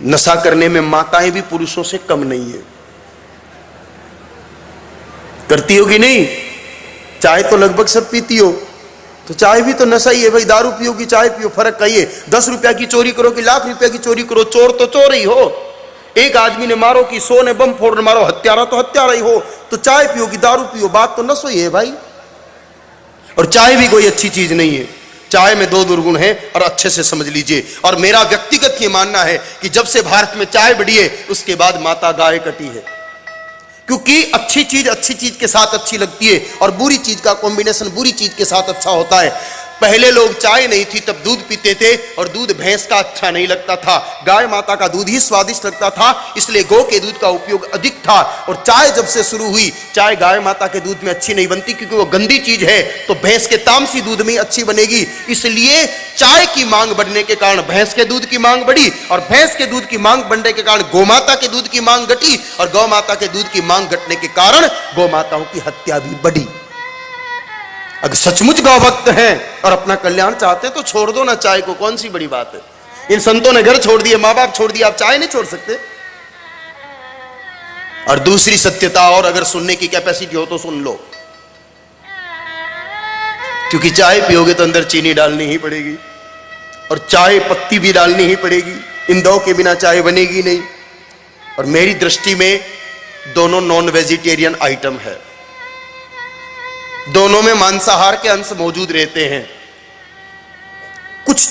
नशा करने में माताएं भी पुरुषों से कम नहीं है। करती होगी नहीं? चाय तो लगभग सब पीती हो, तो चाय भी तो नशा ही है भाई। दारू पियो कि चाय पियो, फर्क क्या है? 10 रुपया की चोरी करो कि लाख रुपया की चोरी करो, चोर तो चोर ही हो। एक आदमी ने मारो कि 100 ने बम फोड़ मारो, हत्यारा तो हत्यारा ही हो। तो चाय पियो कि दारू पियो, बात तो नशा ही है भाई। और चाय भी कोई अच्छी चीज नहीं है। चाय में 2 दुर्गुण है और अच्छे से समझ लीजिए। और मेरा व्यक्तिगत ये मानना है कि जब से भारत में चाय बढ़ी है उसके बाद माता गाय कटी है। क्योंकि अच्छी चीज के साथ अच्छी लगती है और बुरी चीज का कॉम्बिनेशन बुरी चीज के साथ अच्छा होता है। पहले लोग चाय नहीं थी तब दूध पीते थे और दूध भैंस का अच्छा नहीं लगता था, गाय माता का दूध ही स्वादिष्ट लगता था, इसलिए गौ के दूध का उपयोग अधिक था। और चाय जब से शुरू हुई, चाय गाय माता के दूध में अच्छी नहीं बनती क्योंकि वो गंदी चीज है, तो भैंस के तामसी दूध में अच्छी बनेगी। इसलिए चाय की मांग बढ़ने के कारण भैंस के दूध की मांग बढ़ी और भैंस के दूध की मांग बढ़ने के कारण गौ माता के दूध की मांग घटी और गौ माता के दूध की मांग घटने के कारण गौ माताओं की हत्या भी बढ़ी। अगर सचमुच गौ भक्त हैं और अपना कल्याण चाहते हैं तो छोड़ दो ना चाय को, कौन सी बड़ी बात है। इन संतों ने घर छोड़ दिए, मां बाप छोड़ दिया, आप चाय नहीं छोड़ सकते। और दूसरी सत्यता, और अगर सुनने की कैपेसिटी हो तो सुन लो, क्योंकि चाय पियोगे तो अंदर चीनी डालनी ही पड़ेगी और चाय पत्ती भी डालनी ही पड़ेगी। इन दो के बिना चाय बनेगी नहीं। और मेरी दृष्टि में दोनों नॉन वेजिटेरियन आइटम है, दोनों में मांसाहार के अंश मौजूद रहते हैं। कुछ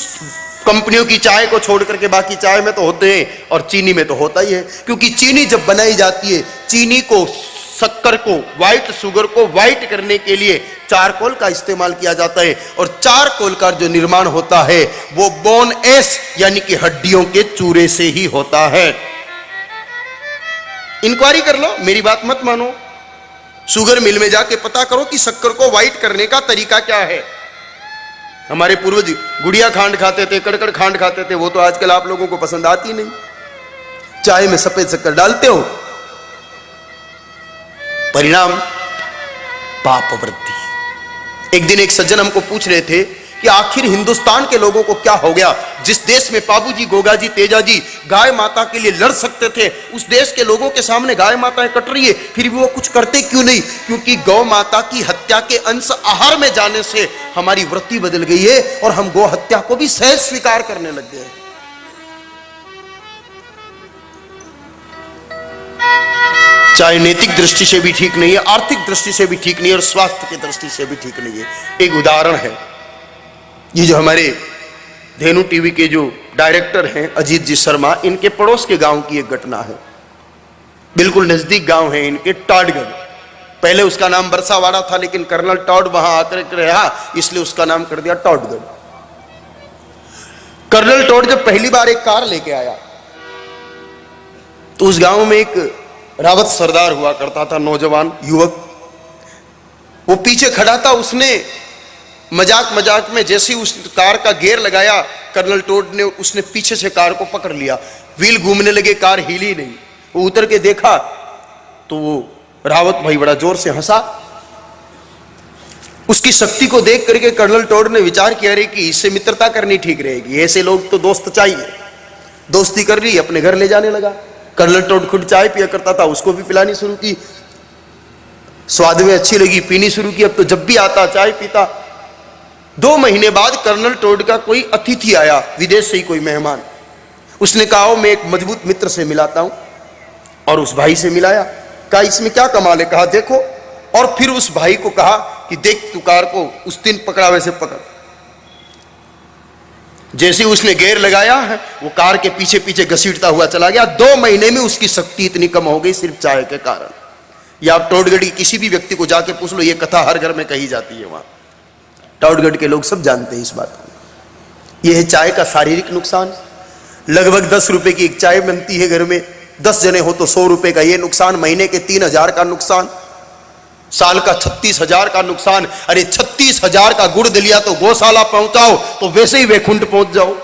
कंपनियों की चाय को छोड़ करके बाकी चाय में तो होते हैं और चीनी में तो होता ही है। क्योंकि चीनी जब बनाई जाती है, चीनी को, शक्कर को, व्हाइट शुगर को व्हाइट करने के लिए चारकोल का इस्तेमाल किया जाता है और चारकोल का जो निर्माण होता है वो बोन एश यानी कि हड्डियों के चूरे से ही होता है। इंक्वायरी कर लो, मेरी बात मत मानो। शुगर मिल में जाके पता करो कि शक्कर को व्हाइट करने का तरीका क्या है। हमारे पूर्वज गुड़िया खांड खाते थे, कड़कड़ खांड खाते थे, वो तो आजकल आप लोगों को पसंद आती नहीं। चाय में सफेद शक्कर डालते हो, परिणाम पाप वृद्धि। एक दिन एक सज्जन हमको पूछ रहे थे कि आखिर हिंदुस्तान के लोगों को क्या हो गया, जिस देश में बाबूजी, गोगाजी, तेजाजी गाय माता के लिए लड़ सकते थे, उस देश के लोगों के सामने गाय माताएं कट रही है, फिर भी वो कुछ करते क्यों नहीं? क्योंकि गौ माता की हत्या के अंश आहार में जाने से हमारी वृत्ति बदल गई है और हम गौ हत्या को भी सहज स्वीकार करने लग गए। चाहे नैतिक दृष्टि से भी ठीक नहीं है, आर्थिक दृष्टि से भी ठीक नहीं है और स्वास्थ्य की दृष्टि से भी ठीक नहीं है। एक उदाहरण है, ये जो हमारे धेनु टीवी के जो डायरेक्टर हैं अजीत जी शर्मा, इनके पड़ोस के गांव की एक घटना है। बिल्कुल नजदीक गांव है इनके, टॉडगढ़। पहले उसका नाम बरसावाड़ा था लेकिन कर्नल टॉड वहां आकर रहा, इसलिए उसका नाम कर दिया टॉडगढ़। कर्नल टॉड जब पहली बार एक कार लेके आया तो उस गांव में एक रावत सरदार हुआ करता था, नौजवान युवक। वो पीछे खड़ा था, उसने मजाक में जैसे उस कार का गियर लगाया, कर्नल टॉड ने उसने पीछे से कार को पकड़ लिया। व्हील घूमने लगे, कार हिली नहीं। वो उतर के देखा तो वो रावत भाई बड़ा जोर से हंसा। उसकी शक्ति को देख करके कर्नल टॉड ने विचार किया रे कि इससे मित्रता करनी ठीक रहेगी, ऐसे लोग तो दोस्त चाहिए। दोस्ती कर ली, अपने घर ले जाने लगा। कर्नल टॉड खुद चाय पिया करता था, उसको भी पिलानी शुरू की। स्वाद में अच्छी लगी, पीनी शुरू की। अब तो जब भी आता चाय पीता। 2 महीने बाद कर्नल टॉड का कोई अतिथि आया, विदेश से ही कोई मेहमान। उसने कहा मैं एक मजबूत मित्र से मिलाता हूं, और उस भाई से मिलाया। कहा इसमें क्या कमाल है? कहा देखो। और फिर उस भाई को कहा कि देख तू कार को उस दिन पकड़ा वैसे पकड़। जैसे उसने गियर लगाया है वो कार के पीछे पीछे घसीटता हुआ चला गया। 2 महीने में उसकी शक्ति इतनी कम हो गई सिर्फ चाय के कारण। या आप टॉडगढ़ की किसी भी व्यक्ति को जाके पूछ लो, ये कथा हर घर में कही जाती है। वहां टॉडगढ़ के लोग सब जानते हैं इस बात को। यह है चाय का शारीरिक नुकसान। लगभग 10 रुपए की एक चाय बनती है घर में, 10 जने हो तो 100 रुपए का ये नुकसान, महीने के 3000 का नुकसान, साल का 36,000 का नुकसान। अरे 36,000 का गुड़ दलिया तो गौशाला पहुंचाओ तो वैसे ही वैकुंठ पहुंच जाओ।